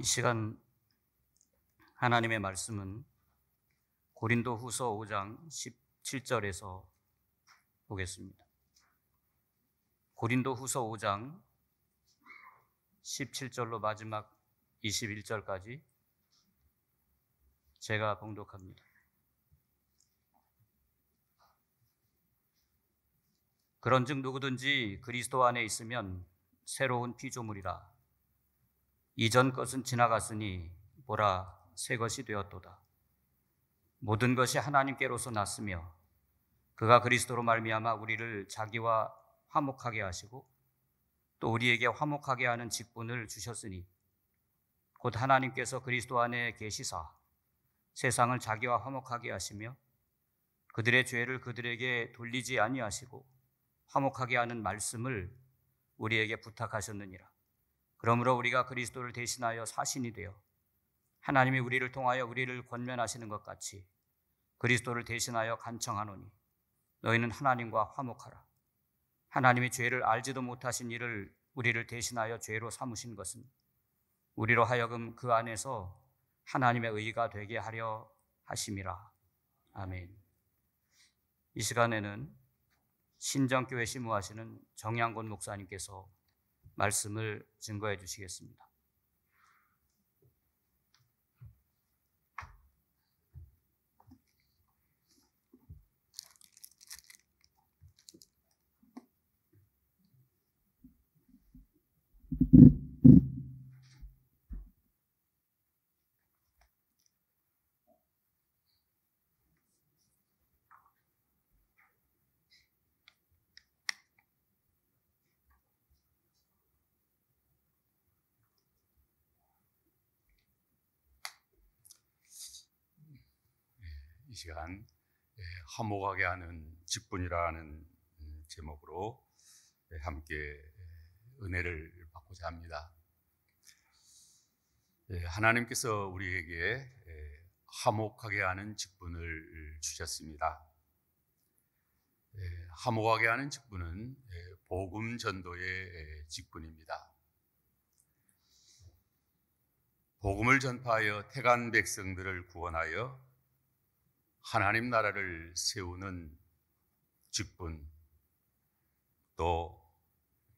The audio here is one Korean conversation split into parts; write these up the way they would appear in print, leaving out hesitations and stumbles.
이 시간 하나님의 말씀은 고린도후서 5장 17절에서 보겠습니다. 고린도후서 5장 17절로 마지막 21절까지 제가 봉독합니다. 그런즉 누구든지 그리스도 안에 있으면 새로운 피조물이라. 이전 것은 지나갔으니 보라 새 것이 되었도다. 모든 것이 하나님께로서 났으며 그가 그리스도로 말미암아 우리를 자기와 화목하게 하시고 또 우리에게 화목하게 하는 직분을 주셨으니 곧 하나님께서 그리스도 안에 계시사 세상을 자기와 화목하게 하시며 그들의 죄를 그들에게 돌리지 아니하시고 화목하게 하는 말씀을 우리에게 부탁하셨느니라. 그러므로 우리가 그리스도를 대신하여 사신이 되어 하나님이 우리를 통하여 우리를 권면하시는 것 같이 그리스도를 대신하여 간청하노니 너희는 하나님과 화목하라. 하나님이 죄를 알지도 못하신 이를 우리를 대신하여 죄로 삼으신 것은 우리로 하여금 그 안에서 하나님의 의가 되게 하려 하심이라. 아멘. 이 시간에는 신정교회 심무하시는 정양곤 목사님께서 말씀을 증거해 주시겠습니다. 이 시간 화목하게 하는 직분이라는 제목으로 함께 은혜를 받고자 합니다. 하나님께서 우리에게 화목하게 하는 직분을 주셨습니다. 화목하게 하는 직분은 복음 전도의 직분입니다. 복음을 전파하여 택한 백성들을 구원하여 하나님 나라를 세우는 직분, 또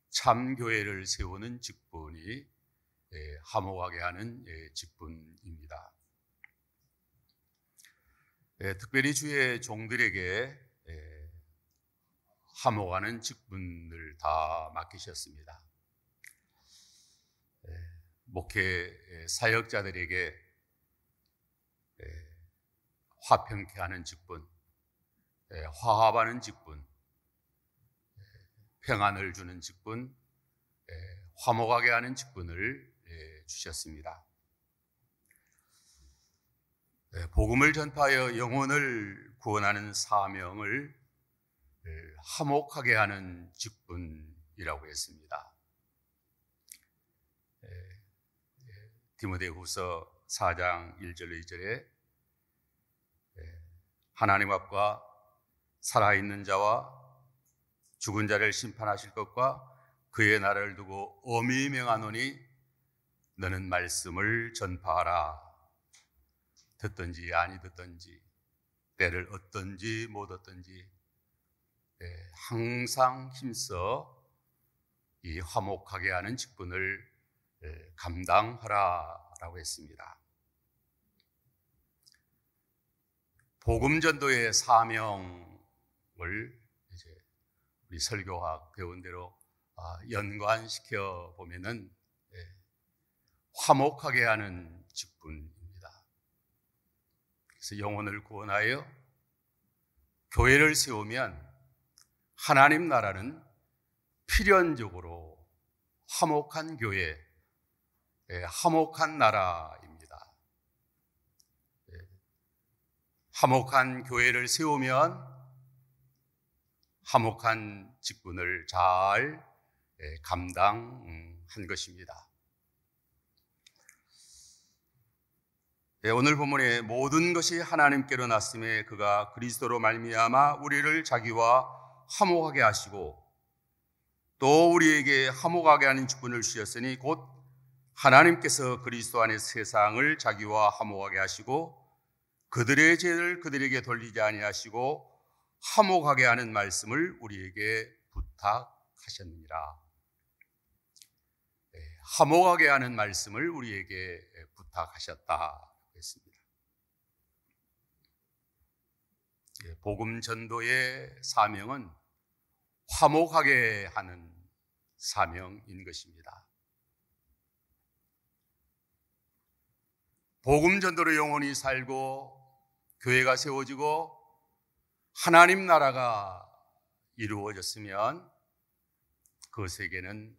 참교회를 세우는 직분이 화목하게 하는 직분입니다. 특별히 주의 종들에게 화목하는 직분을 다 맡기셨습니다. 목회 사역자들에게 화평케 하는 직분, 화합하는 직분, 평안을 주는 직분, 화목하게 하는 직분을 주셨습니다. 복음을 전파하여 영혼을 구원하는 사명을 화목하게 하는 직분이라고 했습니다. 디모데후서 4장 1절로 2절에 하나님 앞과 살아있는 자와 죽은 자를 심판하실 것과 그의 나라를 두고 엄히 명하노니 너는 말씀을 전파하라. 듣든지 아니 듣든지 때를 얻든지 못 얻든지 항상 힘써 이 화목하게 하는 직분을 감당하라라고 했습니다. 복음 전도의 사명을 이제 우리 설교학 배운 대로 연관시켜 보면은 화목하게 하는 직분입니다. 그래서 영혼을 구원하여 교회를 세우면 하나님 나라는 필연적으로 화목한 교회, 화목한 나라입니다. 화목한 교회를 세우면 화목한 직분을 잘 감당한 것입니다. 오늘 본문에 모든 것이 하나님께로 났음에 그가 그리스도로 말미암아 우리를 자기와 화목하게 하시고 또 우리에게 화목하게 하는 직분을 주셨으니 곧 하나님께서 그리스도 안에 세상을 자기와 화목하게 하시고 그들의 죄를 그들에게 돌리지 아니하시고 화목하게 하는 말씀을 우리에게 부탁하셨느니라. 화목하게 하는 말씀을 우리에게 부탁하셨다 했습니다. 복음 전도의 사명은 화목하게 하는 사명인 것입니다. 복음 전도로 영혼이 살고 교회가 세워지고 하나님 나라가 이루어졌으면 그 세계는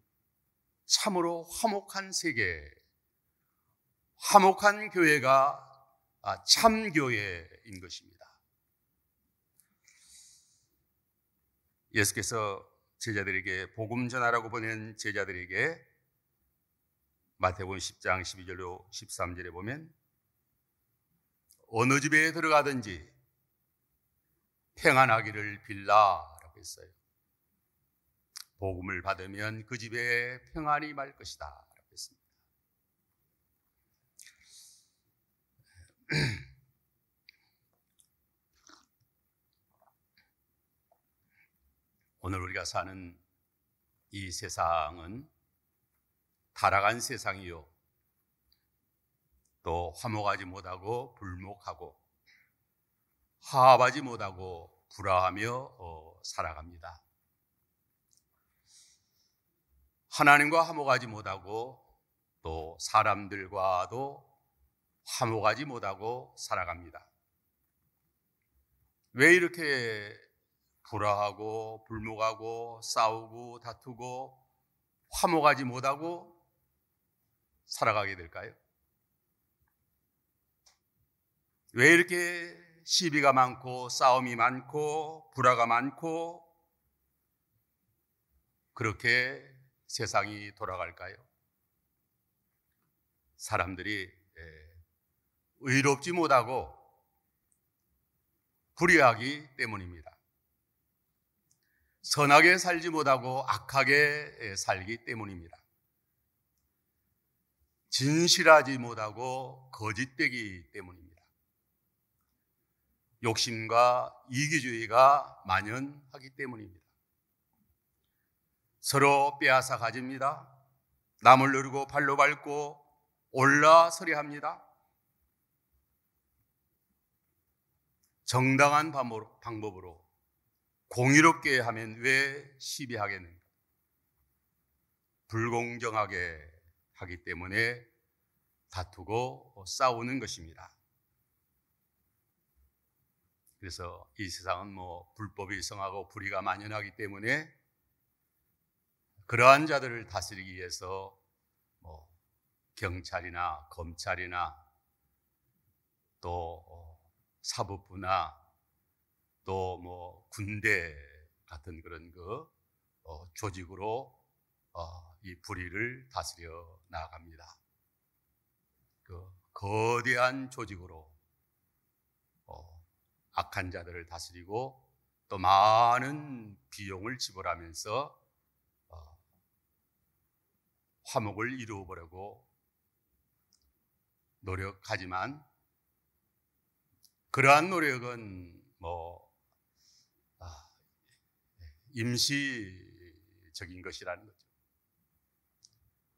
참으로 화목한 세계, 화목한 교회가 참교회인 것입니다. 예수께서 제자들에게 복음 전하라고 보낸 제자들에게 마태복음 10장 12절로 13절에 보면 어느 집에 들어가든지 평안하기를 빌라라고 했어요. 복음을 받으면 그 집에 평안이 말 것이다 라고 했습니다. 오늘 우리가 사는 이 세상은 타락한 세상이요, 또 화목하지 못하고 불목하고 화합하지 못하고 불화하며 살아갑니다. 하나님과 화목하지 못하고 또 사람들과도 화목하지 못하고 살아갑니다. 왜 이렇게 불화하고 불목하고 싸우고 다투고 화목하지 못하고 살아가게 될까요? 왜 이렇게 시비가 많고 싸움이 많고 불화가 많고 그렇게 세상이 돌아갈까요? 사람들이 의롭지 못하고 불의하기 때문입니다. 선하게 살지 못하고 악하게 살기 때문입니다. 진실하지 못하고 거짓되기 때문입니다. 욕심과 이기주의가 만연하기 때문입니다. 서로 빼앗아 가집니다. 남을 누르고 발로 밟고 올라서려 합니다. 정당한 방법으로 공의롭게 하면 왜 시비하겠는가? 불공정하게 하기 때문에 다투고 싸우는 것입니다. 그래서 이 세상은 불법이 성하고 불의가 만연하기 때문에 그러한 자들을 다스리기 위해서 경찰이나 검찰이나 또 사법부나 또 군대 같은 그런 조직으로 이 불의를 다스려 나갑니다. 그 거대한 조직으로 악한 자들을 다스리고 또 많은 비용을 지불하면서 화목을 이루어보려고 노력하지만 그러한 노력은 임시적인 것이라는 거죠.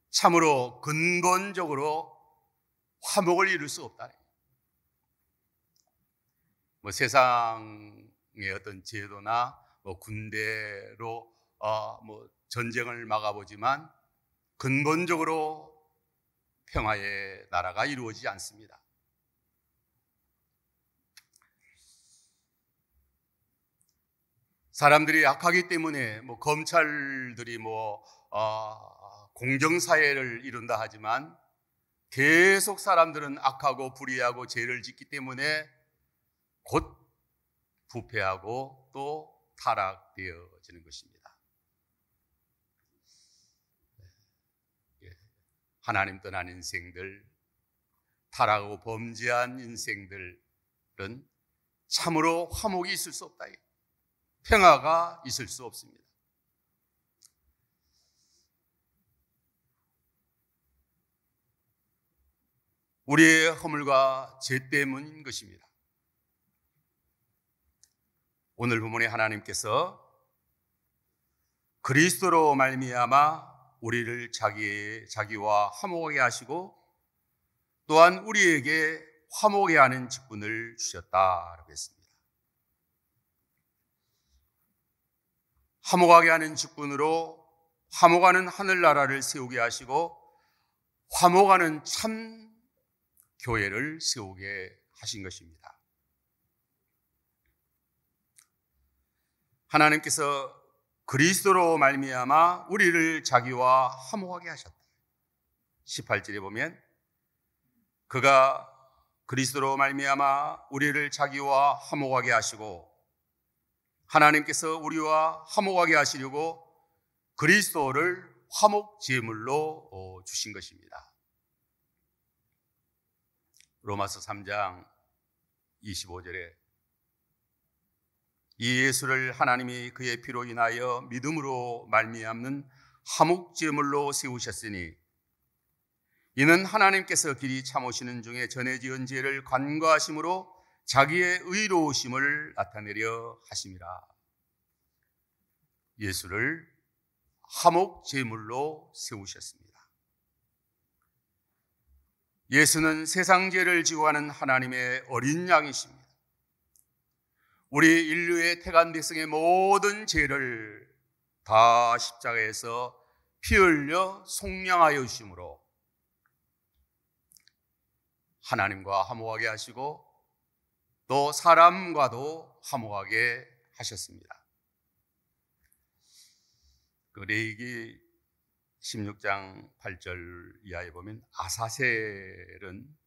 참으로 근본적으로 화목을 이룰 수 없다. 세상의 어떤 제도나 군대로 전쟁을 막아보지만 근본적으로 평화의 나라가 이루어지지 않습니다. 사람들이 약하기 때문에 검찰들이 공정사회를 이룬다 하지만 계속 사람들은 악하고 불의하고 죄를 짓기 때문에 곧 부패하고 또 타락되어지는 것입니다. 하나님 떠난 인생들, 타락하고 범죄한 인생들은 참으로 화목이 있을 수 없다. 평화가 있을 수 없습니다. . 우리의 허물과 죄 때문인 것입니다. 오늘 본문에 하나님께서 그리스도로 말미암아 우리를 자기와 화목하게 하시고 또한 우리에게 화목해 하는 직분을 주셨다라고 했습니다. 화목하게 하는 직분으로 화목하는 하늘나라를 세우게 하시고 화목하는 참 교회를 세우게 하신 것입니다. 하나님께서 그리스도로 말미암아 우리를 자기와 화목하게 하셨다. 18절에 보면 그가 그리스도로 말미암아 우리를 자기와 화목하게 하시고 하나님께서 우리와 화목하게 하시려고 그리스도를 화목 제물로 주신 것입니다. 로마서 3장 25절에 이 예수를 하나님이 그의 피로 인하여 믿음으로 말미암는 화목 제물로 세우셨으니 이는 하나님께서 길이 참으시는 중에 전에 지은 죄를 간과하심으로 자기의 의로우심을 나타내려 하심이라. 예수를 화목 제물로 세우셨습니다. 예수는 세상 죄를 지고 하는 하나님의 어린 양이십니다. 우리 인류의 태간 백성의 모든 죄를 다 십자가에서 피 흘려 속량하여 주심으로 하나님과 화목하게 하시고 또 사람과도 화목하게 하셨습니다. 그 레위기 16장 8절 이하에 보면 아사셀은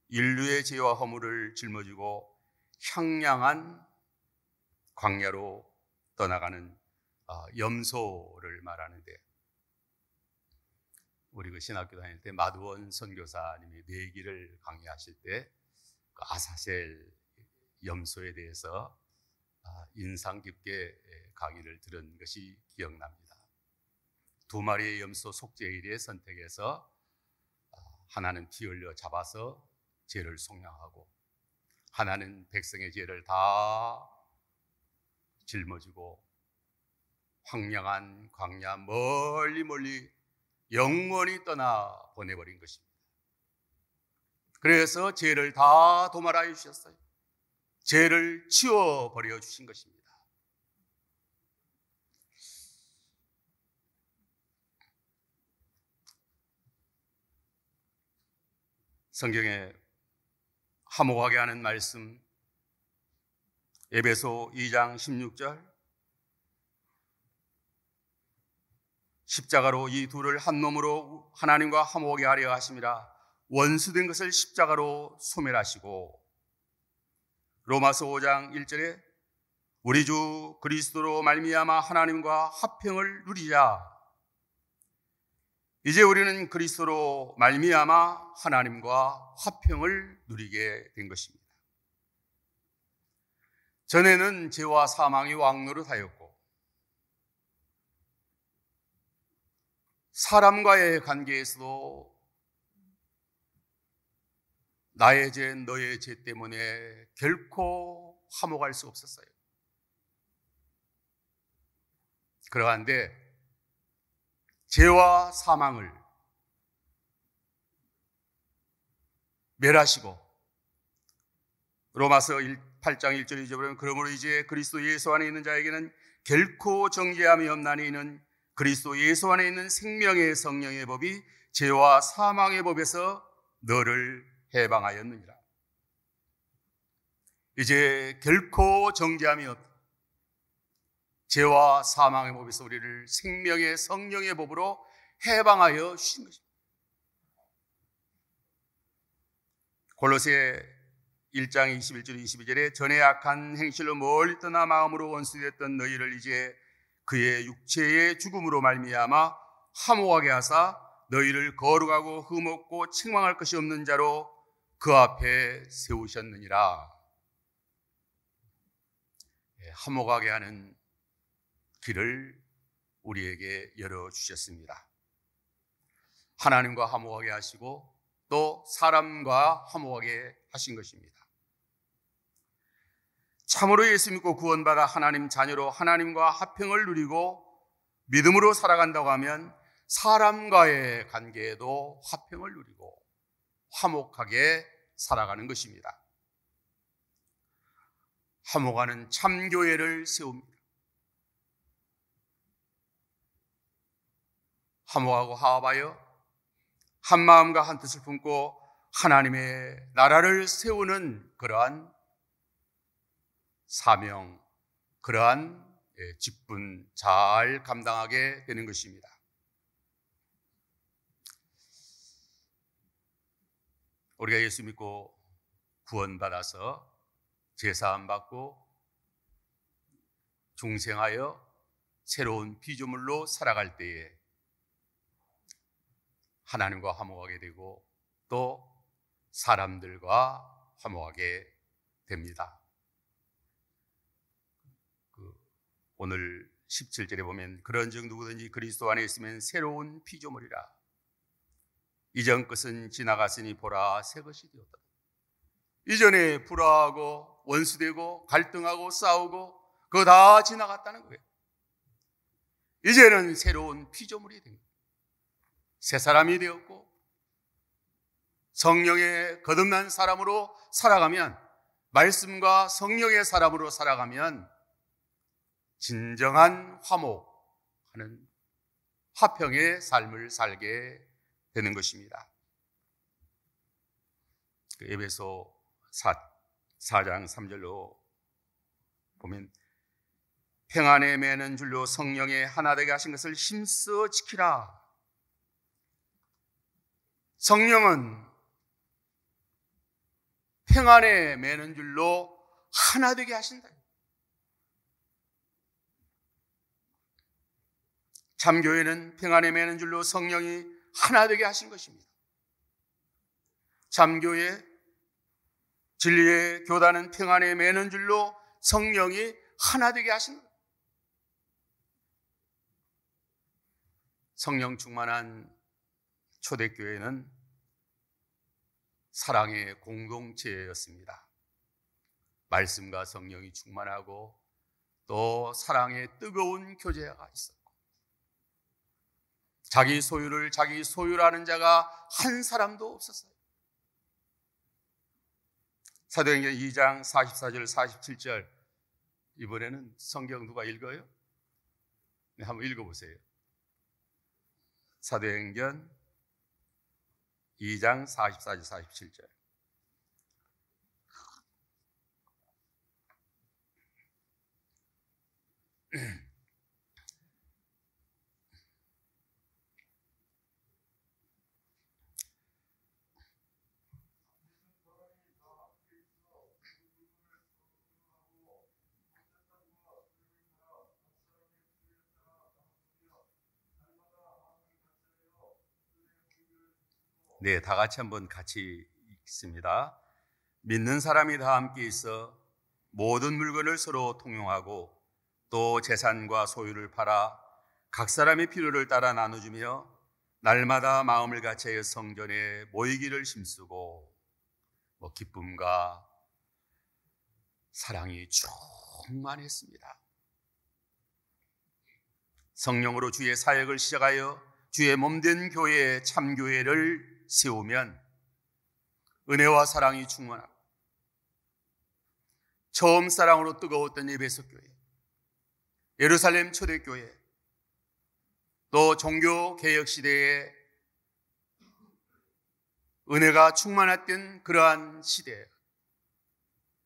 인류의 죄와 허물을 짊어지고 향량한 광야로 떠나가는 염소를 말하는데, 우리 그 신학교 다닐 때 마두원 선교사님이 내기를 강의하실 때 그 아사셀 염소에 대해서 인상 깊게 강의를 들은 것이 기억납니다. 두 마리의 염소 속죄일에 선택해서 하나는 피 흘려 잡아서 죄를 속량하고 하나는 백성의 죄를 다 짊어지고 황량한 광야 멀리 영원히 떠나 보내버린 것입니다. 그래서 죄를 다 도말하여 주셨어요. 죄를 치워버려 주신 것입니다. 성경에 화목하게 하는 말씀, 에베소 2장 16절, 십자가로 이 둘을 한 몸으로 하나님과 화목하게 하려 하심이라. 원수된 것을 십자가로 소멸하시고, 로마서 5장 1절에 우리 주 그리스도로 말미암아 하나님과 화평을 누리자. 이제 우리는 그리스도로 말미암아 하나님과 화평을 누리게 된 것입니다. 전에는 죄와 사망이 왕노릇하였고 사람과의 관계에서도 나의 죄, 너의 죄 때문에 결코 화목할 수 없었어요. 그러한데 죄와 사망을 멸하시고, 로마서 8장 1절 2절에 보면 그러므로 이제 그리스도 예수 안에 있는 자에게는 결코 정죄함이 없나니 이는 그리스도 예수 안에 있는 생명의 성령의 법이 죄와 사망의 법에서 너를 해방하였느니라. 이제 결코 정죄함이 없다. 죄와 사망의 법에서 우리를 생명의 성령의 법으로 해방하여 주신 것입니다. 골로새 1장 21절 22절에 전에 악한 행실로 멀리 떠나 마음으로 원수되었던 너희를 이제 그의 육체의 죽음으로 말미암아 화목하게 하사 너희를 거룩하고 흠없고 책망할 것이 없는 자로 그 앞에 세우셨느니라. 화목하게 하는 길을 우리에게 열어주셨습니다. 하나님과 화목하게 하시고 또 사람과 화목하게 하신 것입니다. 참으로 예수 믿고 구원받아 하나님 자녀로 하나님과 화평을 누리고 믿음으로 살아간다고 하면 사람과의 관계에도 화평을 누리고 화목하게 살아가는 것입니다. 화목하는 참교회를 세웁니다. 화목하고 화합하여 한마음과 한뜻을 품고 하나님의 나라를 세우는 그러한 사명, 그러한 직분 잘 감당하게 되는 것입니다. 우리가 예수 믿고 구원받아서 제사함 받고 중생하여 새로운 피조물로 살아갈 때에 하나님과 화목하게 되고 또 사람들과 화목하게 됩니다. 오늘 17절에 보면 그런즉 누구든지 그리스도 안에 있으면 새로운 피조물이라. 이전 것은 지나갔으니 보라 새 것이 되었다. 이전에 불화하고 원수되고 갈등하고 싸우고 그거 다 지나갔다는 거예요. 이제는 새로운 피조물이 된 거예요. 새 사람이 되었고 성령의 거듭난 사람으로 살아가면, 말씀과 성령의 사람으로 살아가면 진정한 화목하는 화평의 삶을 살게 되는 것입니다. 에베소 4장 3절로 보면 평안에 매는 줄로 성령의 하나 되게 하신 것을 힘써 지키라. 성령은 평안에 매는 줄로 하나 되게 하신다. 참교회는 평안에 매는 줄로 성령이 하나 되게 하신 것입니다. 참교회, 진리의 교단은 평안에 매는 줄로 성령이 하나 되게 하신 것. 성령 충만한 초대교회는 사랑의 공동체였습니다. 말씀과 성령이 충만하고 또 사랑의 뜨거운 교제가 있었고, 자기 소유를 자기 소유라는 자가 한 사람도 없었어요. 사도행전 2장 44절 47절, 이번에는 성경 누가 읽어요? 네, 한번 읽어보세요. 사도행전 2장 44절 47절. 네, 다 같이 한번 같이 읽습니다. 믿는 사람이 다 함께 있어 모든 물건을 서로 통용하고 또 재산과 소유를 팔아 각 사람의 필요를 따라 나눠주며 날마다 마음을 같이하여 성전에 모이기를 힘쓰고 기쁨과 사랑이 충만했습니다. 성령으로 주의 사역을 시작하여 주의 몸된 교회 참교회를 세우면 은혜와 사랑이 충만하고, 처음 사랑으로 뜨거웠던 에베소 교회, 예루살렘 초대교회, 또 종교 개혁 시대에 은혜가 충만했던 그러한 시대,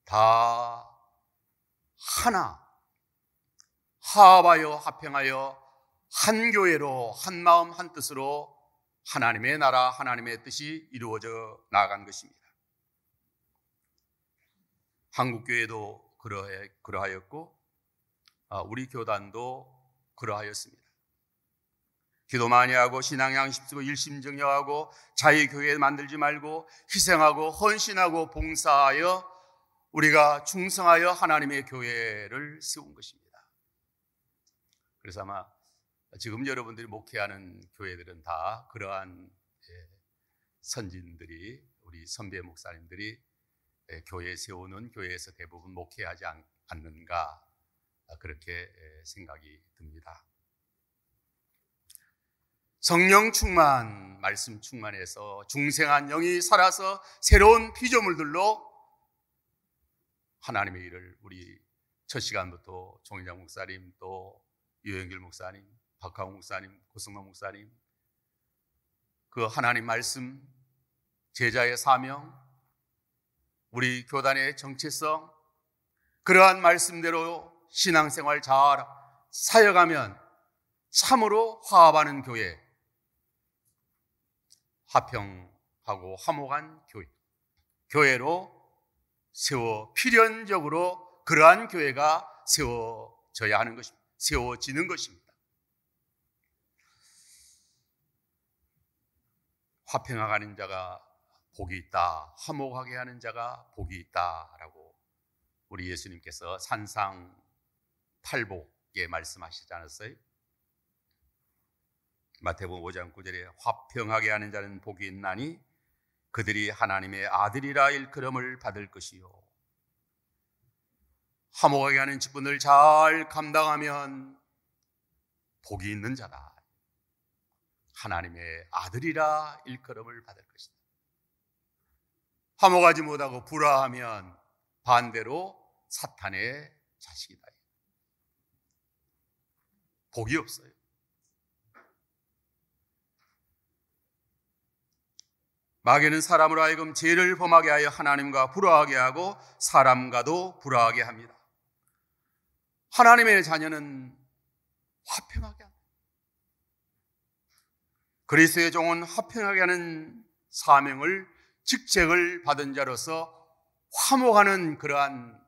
다 하나 화합하여 화평하여 한 교회로 한 마음 한 뜻으로 하나님의 나라, 하나님의 뜻이 이루어져 나아간 것입니다. 한국교회도 그러하였고 우리 교단도 그러하였습니다. 기도 많이 하고 신앙 양식 쓰고 일심정령하고 자유교회 만들지 말고 희생하고 헌신하고 봉사하여 우리가 충성하여 하나님의 교회를 세운 것입니다. 그래서 아마 지금 여러분들이 목회하는 교회들은 다 그러한 선진들이, 우리 선배 목사님들이 교회 세우는 교회에서 대부분 목회하지 않는가, 그렇게 생각이 듭니다. 성령 충만, 말씀 충만해서 중생한 영이 살아서 새로운 피조물들로 하나님의 일을, 우리 첫 시간부터 종일장 목사님, 또 유영길 목사님, 박하웅 목사님, 고승만 목사님, 그 하나님 말씀, 제자의 사명, 우리 교단의 정체성, 그러한 말씀대로 신앙생활 잘 사역하면 참으로 화합하는 교회, 화평하고 화목한 교회로 필연적으로 그러한 교회가 세워져야 하는 것입니다. 세워지는 것입니다. 화평하는 자가 복이 있다, 화목하게 하는 자가 복이 있다라고 우리 예수님께서 산상 팔복에 말씀하시지 않았어요? 마태복음 5장 9절에 화평하게 하는 자는 복이 있나니 그들이 하나님의 아들이라 일컬음을 받을 것이요, 화목하게 하는 직분을 잘 감당하면 복이 있는 자다, 하나님의 아들이라 일컬음을 받을 것이다. 화목하지 못하고 불화하면 반대로 사탄의 자식이다. 복이 없어요. 마귀는 사람으로 하여금 죄를 범하게 하여 하나님과 불화하게 하고 사람과도 불화하게 합니다. 하나님의 자녀는 화평하게 합니다. 그리스도의 종은 화평하게 하는 사명을, 직책을 받은 자로서 화목하는 그러한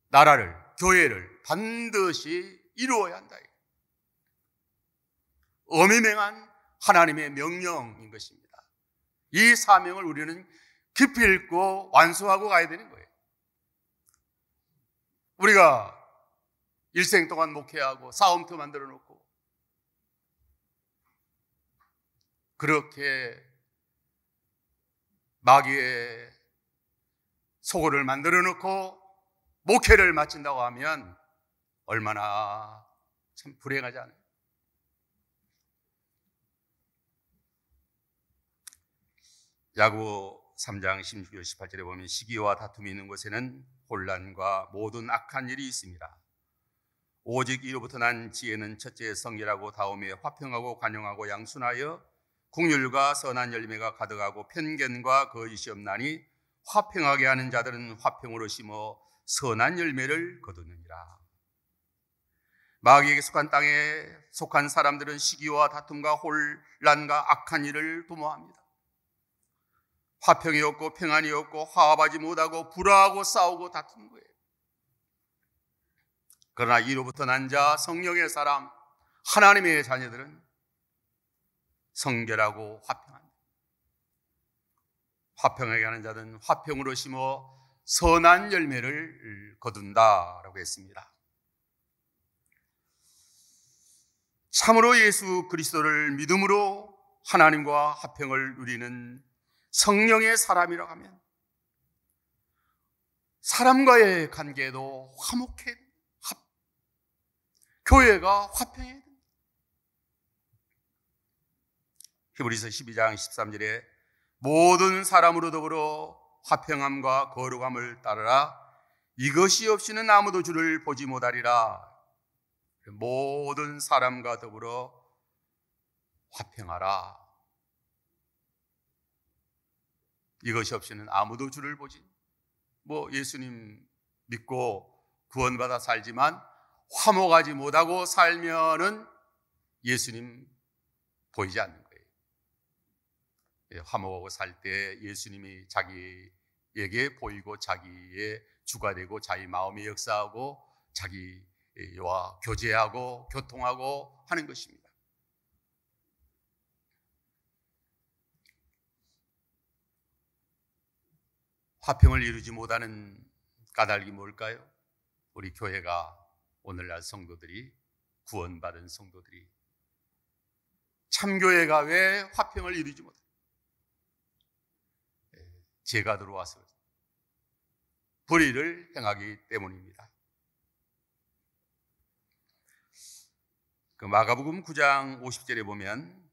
나라를, 교회를 반드시 이루어야 한다. 어미맹한 하나님의 명령인 것입니다. 이 사명을 우리는 깊이 읽고 완수하고 가야 되는 거예요. 우리가 일생 동안 목회하고 싸움터 만들어 놓고 그렇게 마귀의 소굴을 만들어 놓고 목회를 마친다고 하면 얼마나 참 불행하지 않아요? 야고보 3장 16절 18절에 보면 시기와 다툼이 있는 곳에는 혼란과 모든 악한 일이 있습니다. 오직 이로부터 난 지혜는 첫째 성결하고 다음에 화평하고 관용하고 양순하여 긍휼과 선한 열매가 가득하고 편견과 거짓이 없나니 화평하게 하는 자들은 화평으로 심어 선한 열매를 거두느니라. 마귀에게 속한 땅에 속한 사람들은 시기와 다툼과 혼란과 악한 일을 도모합니다. 화평이 없고 평안이 없고 화합하지 못하고 불화하고 싸우고 다투는 거예요. 그러나 이로부터 난 자, 성령의 사람, 하나님의 자녀들은 성결하고 화평합니다. 화평하게 하는 자는 화평으로 심어 선한 열매를 거둔다라고 했습니다. 참으로 예수 그리스도를 믿음으로 하나님과 화평을 누리는 성령의 사람이라고 하면 사람과의 관계도 화목해야 됩니다. 교회가 화평해야 됩니다. 히브리서 12장 13절에 모든 사람으로 더불어 화평함과 거룩함을 따르라. 이것이 없이는 아무도 주를 보지 못하리라. 모든 사람과 더불어 화평하라. 이것이 없이는 아무도 주를 보지. 예수님 믿고 구원받아 살지만 화목하지 못하고 살면은 예수님 보이지 않는 거예요. 화목하고 살 때 예수님이 자기에게 보이고 자기의 주가 되고 자기 마음에 역사하고 자기와 교제하고 교통하고 하는 것입니다. 화평을 이루지 못하는 까닭이 뭘까요? 우리 교회가 오늘날 성도들이, 구원받은 성도들이 참교회가 왜 화평을 이루지 못할까? 죄가 들어와서 불의를 행하기 때문입니다. 그 마가복음 9장 50절에 보면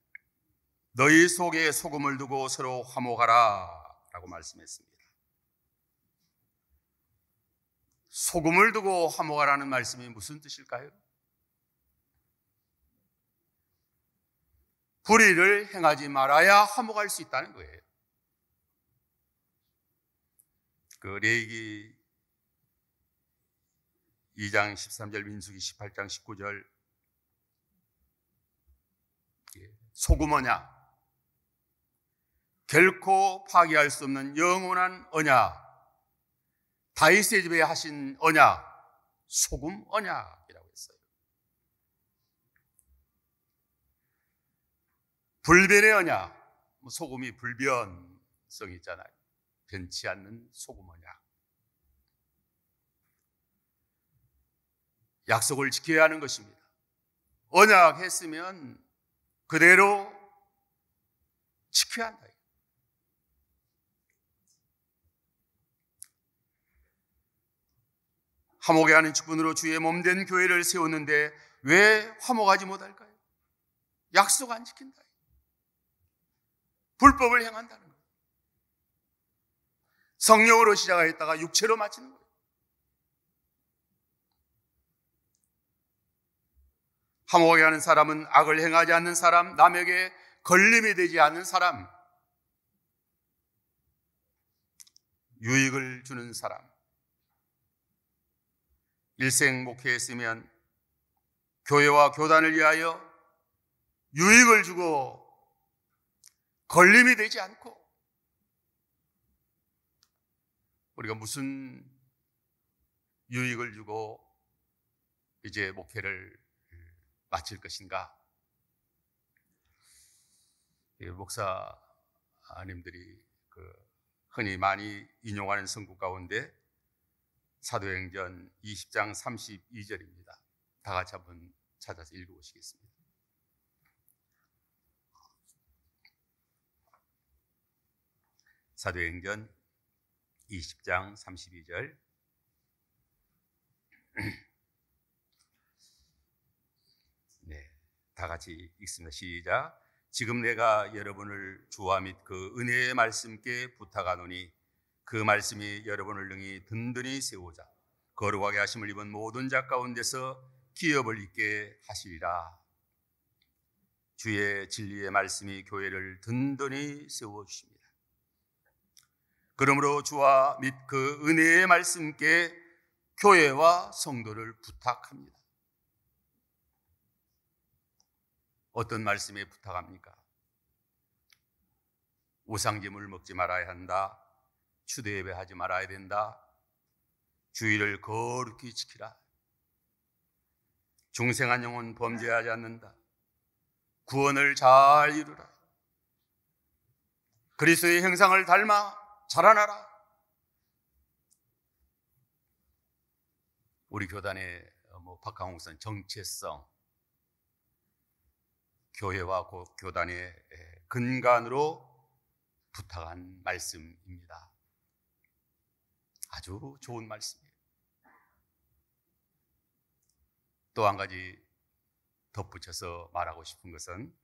너희 속에 소금을 두고 서로 화목하라 라고 말씀했습니다. 소금을 두고 화목하라는 말씀이 무슨 뜻일까요? 불의를 행하지 말아야 화목할 수 있다는 거예요. 그 레위기 2장 13절, 민수기 18장 19절, 소금 언약, 결코 파기할 수 없는 영원한 언약, 다윗의 집에 하신 언약, 소금 언약이라고 했어요. 불변의 언약, 소금이 불변성이 있잖아요. 변치 않는 소금 언약. 약속을 지켜야 하는 것입니다. 언약했으면 그대로 지켜야 한다. 화목에 하는 직분으로 주의 몸된 교회를 세웠는데 왜 화목하지 못할까요? 약속 안 지킨다. 불법을 행한다는 거예요. 성령으로 시작했다가 육체로 마치는 거예요. 화목하게 하는 사람은 악을 행하지 않는 사람, 남에게 걸림이 되지 않는 사람, 유익을 주는 사람. 일생 목회했으면 교회와 교단을 위하여 유익을 주고 걸림이 되지 않고, 우리가 무슨 유익을 주고 이제 목회를 마칠 것인가? 목사님들이 흔히 많이 인용하는 성구 가운데 사도행전 20장 32절입니다. 다 같이 한번 찾아서 읽어보시겠습니다. 사도행전 20장 32절. 네, 다 같이 읽습니다. 시작. 지금 내가 여러분을 주와 및 그 은혜의 말씀께 부탁하노니 그 말씀이 여러분을 능히 든든히 세우자 거룩하게 하심을 입은 모든 자 가운데서 기업을 있게 하시리라. 주의 진리의 말씀이 교회를 든든히 세워주십니다. 그러므로 주와 및 그 은혜의 말씀께 교회와 성도를 부탁합니다. 어떤 말씀에 부탁합니까? 우상제물 먹지 말아야 한다. 추대 예배하지 말아야 된다. 주의를 거룩히 지키라. 중생한 영혼 범죄하지 않는다. 구원을 잘 이루라. 그리스도의 형상을 닮아 자라나라. 우리 교단의 박강욱 목사님 정체성, 교회와 교단의 근간으로 부탁한 말씀입니다. 아주 좋은 말씀이에요. 또 한 가지 덧붙여서 말하고 싶은 것은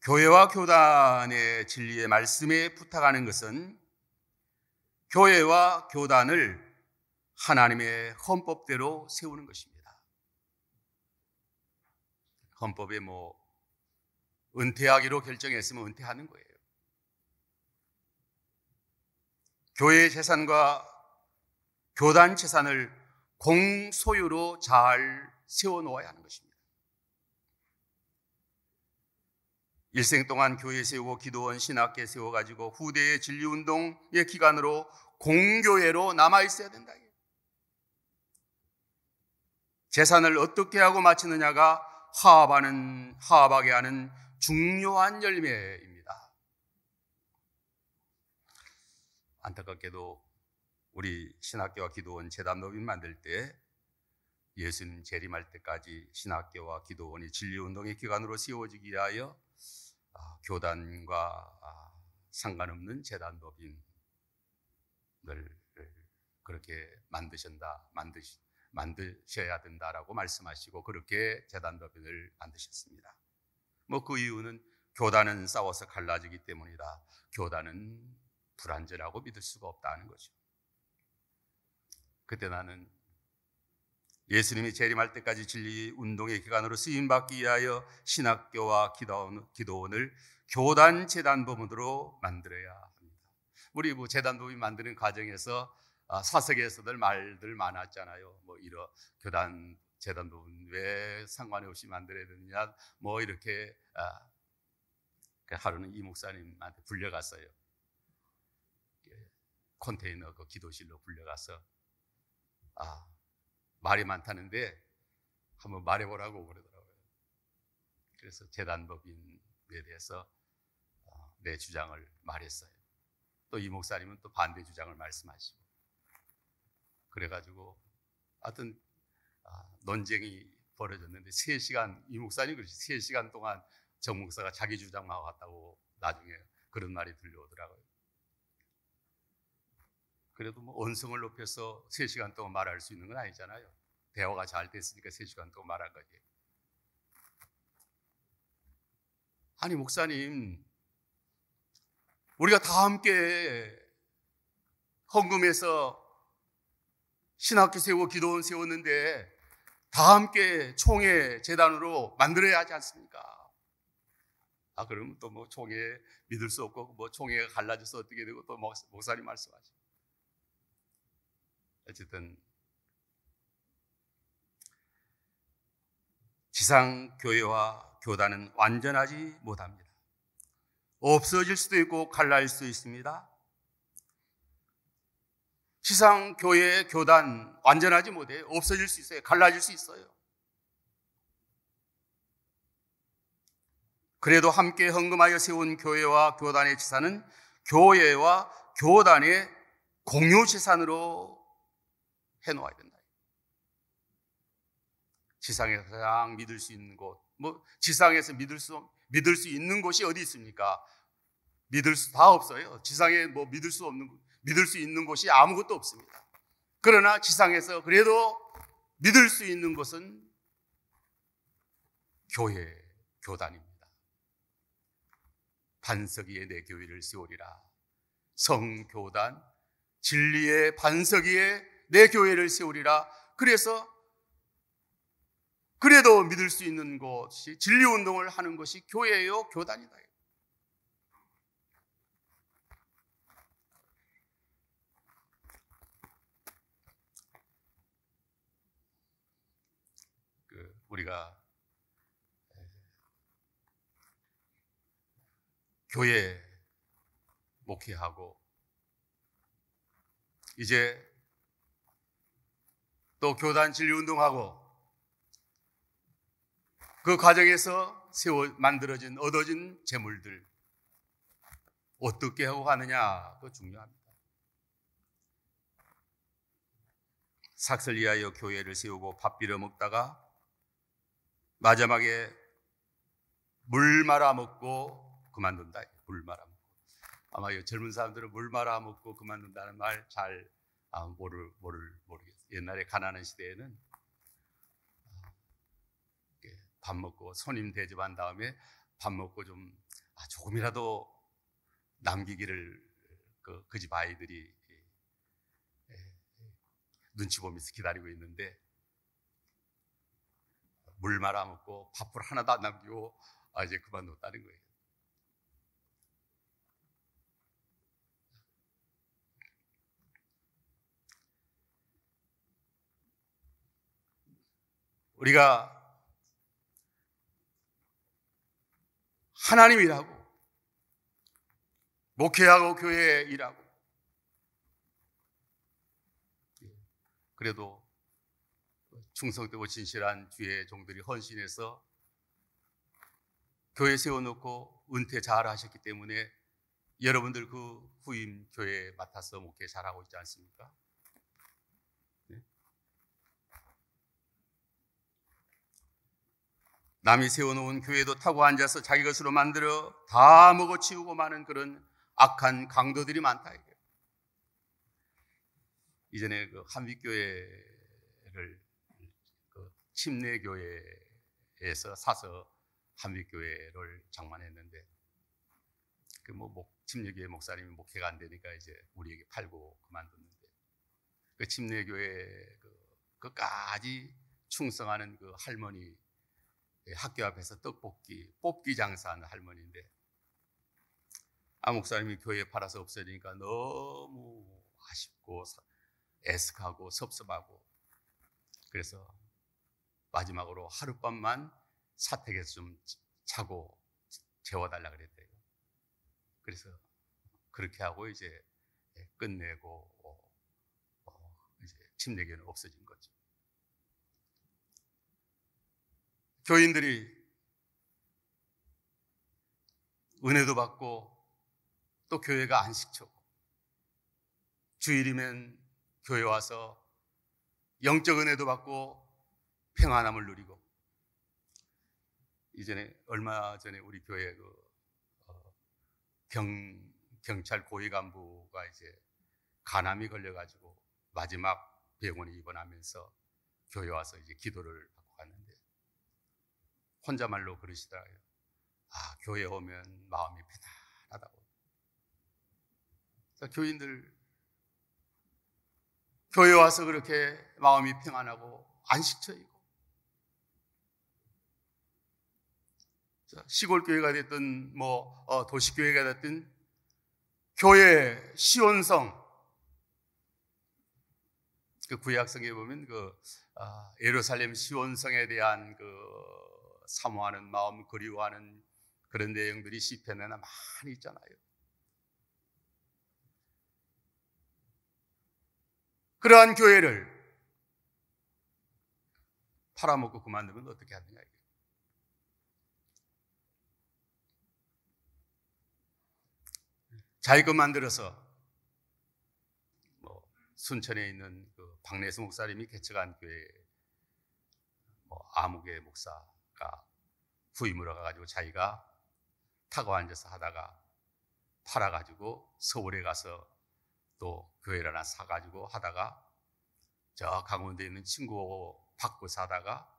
교회와 교단의 진리의 말씀에 부탁하는 것은 교회와 교단을 하나님의 헌법대로 세우는 것입니다. 헌법에 은퇴하기로 결정했으면 은퇴하는 거예요. 교회의 재산과 교단 재산을 공소유로 잘 세워놓아야 하는 것입니다. 일생 동안 교회 세우고 기도원 신학계 세워가지고 후대의 진리운동의 기간으로 공교회로 남아있어야 된다. 재산을 어떻게 하고 마치느냐가 화합하게 하는 중요한 열매입니다. 안타깝게도 우리 신학교와 기도원 재단 법인 만들 때 예수님 재림할 때까지 신학교와 기도원이 진리운동의 기관으로 세워지기 위하여 교단과 상관없는 재단법인을 그렇게 만드셔야 된다라고 말씀하시고 그렇게 재단법인을 만드셨습니다. 그 이유는 교단은 싸워서 갈라지기 때문이다. 교단은 불완전하고 믿을 수가 없다는 거죠. 그때 나는 예수님이 재림할 때까지 진리 운동의 기관으로 쓰임받기 위하여 신학교와 기도원을 교단 재단법인으로 만들어야 합니다. 우리 재단법인 만드는 과정에서 사석에서들 말들 많았잖아요. 이런 교단 재단법인 왜 상관이 없이 만들어야 되느냐. 이렇게 하루는 이 목사님한테 불려갔어요. 컨테이너 그 기도실로 불려가서 말이 많다는데 한번 말해보라고 그러더라고요. 그래서 재단법인에 대해서 내 주장을 말했어요. 또 이 목사님은 또 반대 주장을 말씀하시고 그래가지고 하여튼 논쟁이 벌어졌는데 3시간 이 목사님 그렇지 3시간 동안 정 목사가 자기 주장만 왔다고 나중에 그런 말이 들려오더라고요. 그래도 언성을 높여서 3시간 동안 말할 수 있는 건 아니잖아요. 대화가 잘 됐으니까 3시간 동안 말한 거지. 아니 목사님, 우리가 다 함께 헌금해서 신학교 세우고 기도원 세웠는데 다 함께 총회 재단으로 만들어야 하지 않습니까? 그러면 또 총회 믿을 수 없고 총회가 갈라져서 어떻게 되고 또 목사님 말씀하시고. 어쨌든 지상교회와 교단은 완전하지 못합니다. 없어질 수도 있고 갈라질 수도 있습니다. 지상교회, 교단 완전하지 못해요. 없어질 수 있어요. 갈라질 수 있어요. 그래도 함께 헌금하여 세운 교회와 교단의 지산은 교회와 교단의 공유 재산으로 해놓아야 된다. 지상에서 가장 믿을 수 있는 곳, 지상에서 믿을 수 있는 곳이 어디 있습니까? 믿을 수 다 없어요. 지상에 믿을 수 있는 곳이 아무것도 없습니다. 그러나 지상에서 그래도 믿을 수 있는 곳은 교회, 교단입니다. 반석 위에 내 교회를 세우리라. 성교단, 진리의 반석 위에 내 교회를 세우리라. 그래도 믿을 수 있는 곳이 진리운동을 하는 것이 교회요, 교단이다. 우리가 교회 목회하고 이제 또 교단 진리운동하고 그 과정에서 얻어진 재물들 어떻게 하고 가느냐, 그거 중요합니다. 삭슬 위하여 교회를 세우고 밥 빌어 먹다가 마지막에 물 말아 먹고 그만둔다. 물 말아 먹고. 아마 이 젊은 사람들은 물 말아 먹고 그만둔다는 말 잘 모르겠어요. 옛날에 가난한 시대에는 밥 먹고 손님 대접한 다음에 밥 먹고 좀 조금이라도 남기기를 그 집 아이들이 눈치 보면서 기다리고 있는데 물 말아 먹고 밥을 하나도 안 남기고 이제 그만뒀다는 거예요. 우리가 하나님 일하고 목회하고 교회 일하고 그래도 충성되고 진실한 주의 종들이 헌신해서 교회 세워놓고 은퇴 잘 하셨기 때문에 여러분들 그 후임 교회에 맡아서 목회 잘하고 있지 않습니까? 네? 남이 세워놓은 교회도 타고 앉아서 자기 것으로 만들어 다 먹어치우고 마는 그런 악한 강도들이 많다. 이전에 그 한빛교회를 그 침례교회에서 사서 한빛교회를 장만했는데 그 침례교회 목사님이 목회가 안 되니까 이제 우리에게 팔고 그만뒀는데 그 침례교회 끝까지 충성하는 그 할머니, 학교 앞에서 떡볶이 뽑기 장사하는 할머니인데 목사님이 교회에 팔아서 없어지니까 너무 아쉽고 애석하고 섭섭하고 그래서 마지막으로 하룻밤만 사택에서 좀 자고 재워달라 그랬대요. 그래서 그렇게 하고 이제 끝내고 이제 침례교회는 없어진 거죠. 교인들이 은혜도 받고 또 교회가 안식처고 주일이면 교회 와서 영적 은혜도 받고 평안함을 누리고 얼마 전에 우리 교회 경찰 고위 간부가 이제 간암이 걸려가지고 마지막 병원에 입원하면서 교회 와서 이제 기도를 받고 갔는데 혼자말로 그러시더라고요. 교회 오면 마음이 편안하다고. 교인들 교회 와서 그렇게 마음이 평안하고 안식처이고 시골 교회가 됐든 도시 교회가 됐든 교회 시온성 그 구약성에 보면 예루살렘 시온성에 대한 사모하는 마음, 그리워하는 그런 내용들이 시편에는 많이 있잖아요. 그러한 교회를 팔아먹고 그만두면 어떻게 하느냐. 자기 것 만들어서 순천에 있는 박내수 목사님이 개척한 교회 아무개 목사가 후임으로 가가지고 자기가 타고 앉아서 하다가 팔아가지고 서울에 가서 또 교회를 하나 사가지고 하다가 저 강원도에 있는 친구 받고 사다가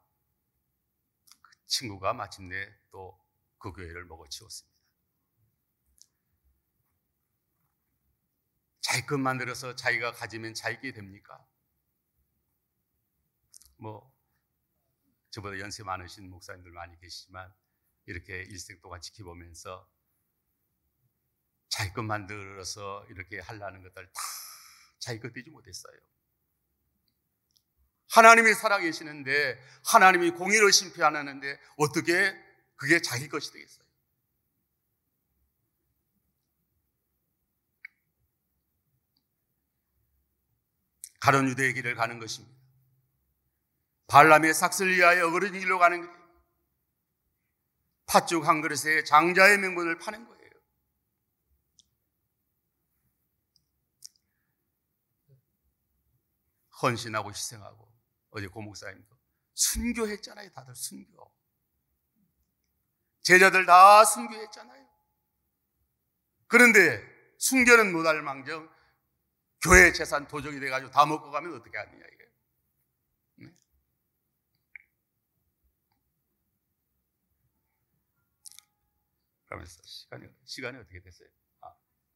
그 친구가 마침내 또 그 교회를 먹어치웠습니다. 자기 것 만들어서 자기가 가지면 자기게 됩니까? 저보다 연세 많으신 목사님들 많이 계시지만 이렇게 일생 동안 지켜보면서 자기 것 만들어서 이렇게 하려는 것들 다 자기 것 되지 못했어요. 하나님이 살아계시는데 하나님이 공의를 심판하는데 어떻게 그게 자기 것이 되겠어요? 가론 유대의 길을 가는 것입니다. 발람의 삭슬 위하여 어그러진 길로 가는 거예요. 팥죽 한 그릇에 장자의 명분을 파는 거예요. 헌신하고 희생하고 어제 고목사님도 순교했잖아요. 다들 순교. 제자들 다 순교했잖아요. 그런데 순교는 못할 망정 교회 재산 도적이 돼가지고 다 먹고 가면 어떻게 하느냐 이게. 네? 그러면서 시간이 어떻게 됐어요?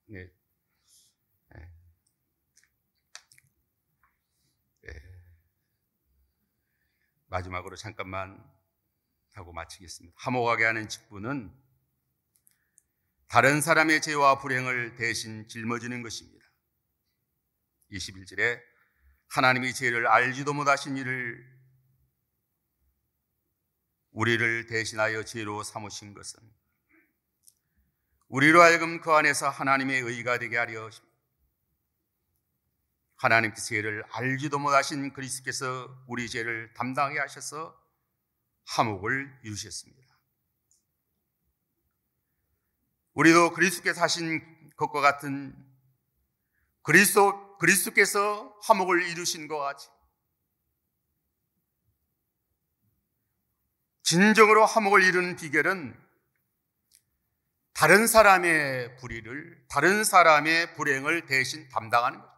네. 네. 네. 마지막으로 잠깐만 하고 마치겠습니다. 화목하게 하는 직분은 다른 사람의 죄와 불행을 대신 짊어지는 것입니다. 21절에 하나님이 죄를 알지도 못하신 이를 우리를 대신하여 죄로 삼으신 것은 우리로 하여금 그 안에서 하나님의 의가 되게 하려 하십니다. 하나님께 죄를 알지도 못하신 그리스도께서 우리 죄를 담당하게 하셔서 화목을 이루셨습니다. 우리도 그리스도께서 하신 것과 같은 그리스도께서 화목을 이루신 것 같이 진정으로 화목을 이루는 비결은 다른 사람의 불의를, 다른 사람의 불행을 대신 담당하는 것,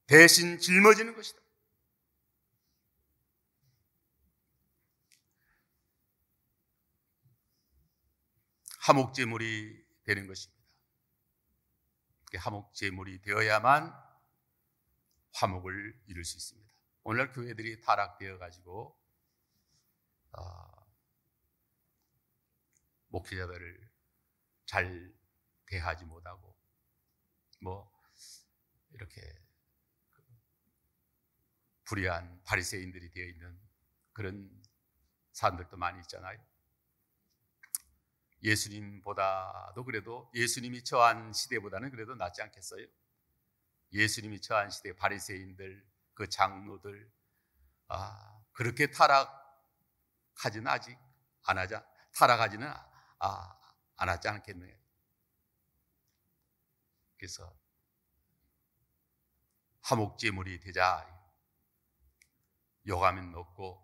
대신 짊어지는 것이다. 화목제물이 되는 것입니다. 화목제물이 되어야만 화목을 이룰 수 있습니다. 오늘날 교회들이 타락되어 가지고 목회자들을 잘 대하지 못하고 이렇게 불의한 바리새인들이 되어 있는 그런 사람들도 많이 있잖아요. 예수님보다도 그래도 예수님이 처한 시대보다는 그래도 낫지 않겠어요? 예수님이 처한 시대 바리새인들, 그 장로들, 그렇게 타락하지는 아직 안 하자, 타락하지는 안 하지 않겠네. 그래서 화목제물이 되자, 요하면 먹고,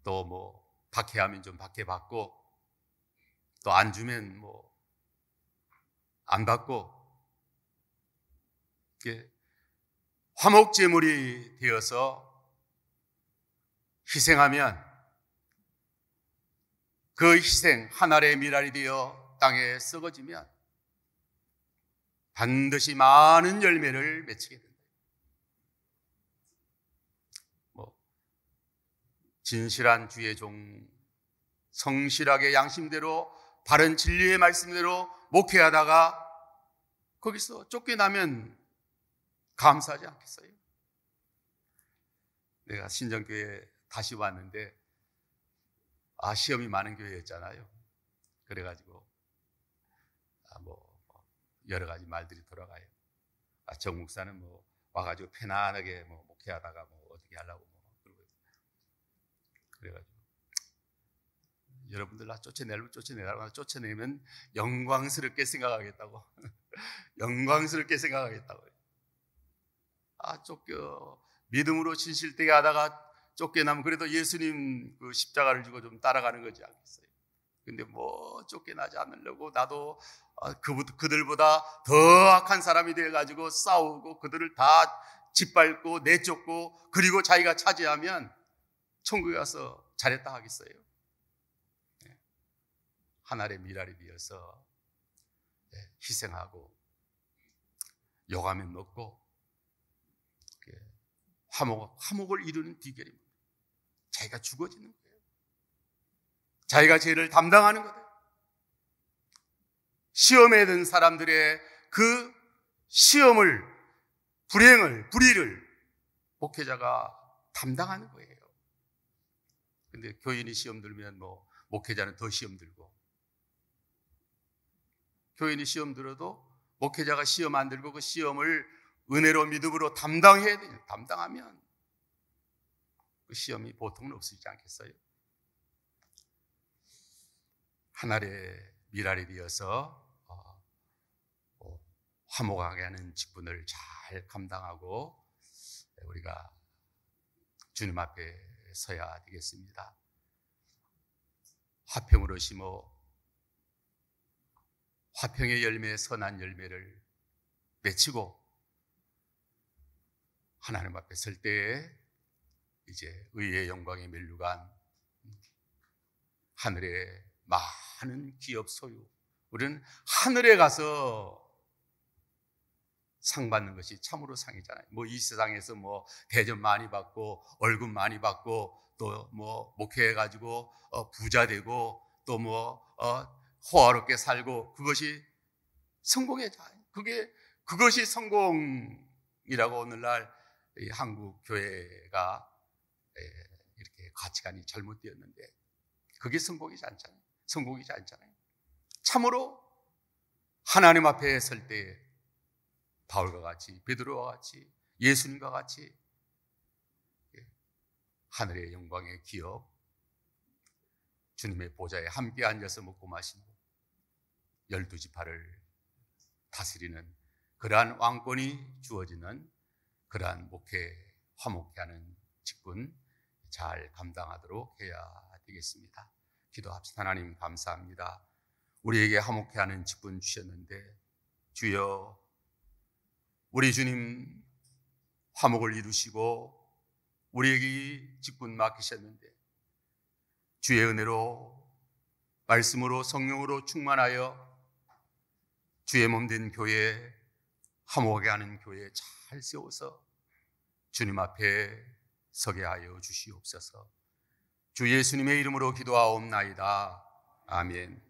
또 박해하면 좀 박해받고, 또 안 주면 안 받고, 화목제물이 되어서 희생하면 그 희생 한 알의 밀알이 되어 땅에 썩어지면 반드시 많은 열매를 맺히게 된다. 진실한 주의 종, 성실하게 양심대로 바른 진리의 말씀대로 목회하다가 거기서 쫓겨나면 감사하지 않겠어요? 내가 신정교회에 다시 왔는데 시험이 많은 교회였잖아요. 그래가지고 여러 가지 말들이 돌아가요. 정 목사는 와가지고 편안하게 목회하다가 어떻게 하려고 그래가지고 여러분들 나 쫓아내려면 쫓아내면 영광스럽게 생각하겠다고. 영광스럽게 생각하겠다고. 믿음으로 진실되게 하다가 쫓겨나면 그래도 예수님 그 십자가를 지고 좀 따라가는 거지 않겠어요? 근데 쫓겨나지 않으려고 나도 그들보다 더 악한 사람이 되어가지고 싸우고 그들을 다 짓밟고 내쫓고 그리고 자기가 차지하면 천국에 가서 잘했다 하겠어요? 한 알의 밀알이 되어서 희생하고 요가면 먹고 화목을 이루는 비결입니다. 자기가 죽어지는 거예요. 자기가 죄를 담당하는 거예요. 시험에 든 사람들의 그 시험을, 불의를 목회자가 담당하는 거예요. 근데 교인이 시험 들면 목회자는 더 시험 들고, 교인이 시험 들어도 목회자가 시험 안 들고 그 시험을 은혜로 믿음으로 담당해야 돼요. 담당하면 그 시험이 보통은 없어지지 않겠어요? 한 알의 밀알이 되어서 화목하게 하는 직분을 잘 감당하고 우리가 주님 앞에 서야 되겠습니다. 화평으로 심어 화평의 열매, 선한 열매를 맺히고 하나님 앞에 설 때에 이제 의의 영광의 면류관, 하늘의 많은 기업 소유, 우리는 하늘에 가서 상 받는 것이 참으로 상이잖아요. 이 세상에서 대접 많이 받고 월급 많이 받고 또 목회해가지고 부자 되고 또 호화롭게 살고 그것이 성공의 그것이 성공이라고 오늘날 이 한국 교회가 이렇게 가치관이 잘못되었는데 그게 성공이지 않잖아요. 참으로 하나님 앞에 설 때 바울과 같이 베드로와 같이 예수님과 같이 하늘의 영광의 기업, 주님의 보좌에 함께 앉아서 먹고 마시고 12지파를 다스리는 그러한 왕권이 주어지는 그러한 화목케 하는 직분 잘 감당하도록 해야 되겠습니다. 기도합시다. 하나님 감사합니다. 우리에게 화목케 하는 직분 주셨는데 주여, 우리 주님 화목을 이루시고 우리에게 이 직분 맡기셨는데 주의 은혜로 말씀으로 성령으로 충만하여 주의 몸된 교회, 화목하게 하는 교회 잘 세워서 주님 앞에 서게 하여 주시옵소서. 주 예수님의 이름으로 기도하옵나이다. 아멘.